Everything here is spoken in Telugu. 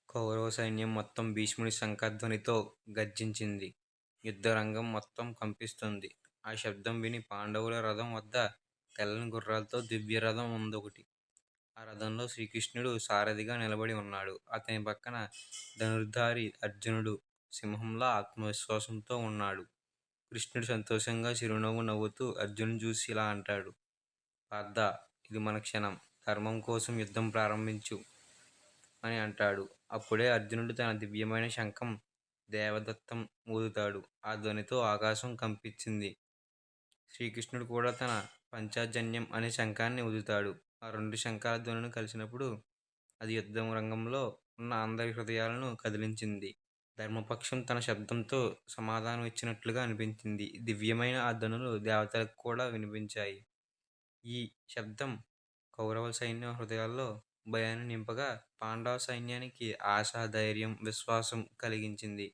కౌరవ సైన్యం మొత్తం భీష్ముడి శంఖధ్వనితో గర్జించింది. యుద్ధరంగం మొత్తం కంపిస్తుంది. ఆ శబ్దం విని పాండవుల రథం వద్ద తెల్లని గుర్రాలతో దివ్యరథం ఉందొకటి. ఆ రథంలో శ్రీకృష్ణుడు సారథిగా నిలబడి ఉన్నాడు. అతని పక్కన ధనుర్ధారి అర్జునుడు సింహంలా ఆత్మవిశ్వాసంతో ఉన్నాడు. కృష్ణుడు సంతోషంగా చిరునవ్వు నవ్వుతూ అర్జునుని చూసి ఇలా అంటాడు: పార్థ, ఇది మన క్షణం. ధర్మం కోసం యుద్ధం ప్రారంభించు అని అంటాడు. అప్పుడే అర్జునుడు తన దివ్యమైన శంఖం దేవదత్తం ఊదుతాడు. ఆ ధ్వనితో ఆకాశం కంపించింది. శ్రీకృష్ణుడు కూడా తన పంచజన్యం అనే శంఖాన్ని ఊదుతాడు. ఆ రెండు శంఖాల ధ్వనులు కలిసినప్పుడు అది యుద్ధం రంగంలో ఉన్న అందరి హృదయాలను కదిలించింది. ధర్మపక్షం తన శబ్దంతో సమాధానం ఇచ్చినట్లుగా అనిపించింది. దివ్యమైన ఆ ధ్వనులు దేవతలకు కూడా వినిపించాయి. ఈ శబ్దం కౌరవ సైన్య హృదయాల్లో భయాన్ని నింపగా, పాండవ సైన్యానికి ఆశ, ధైర్యం, విశ్వాసం కలిగించింది.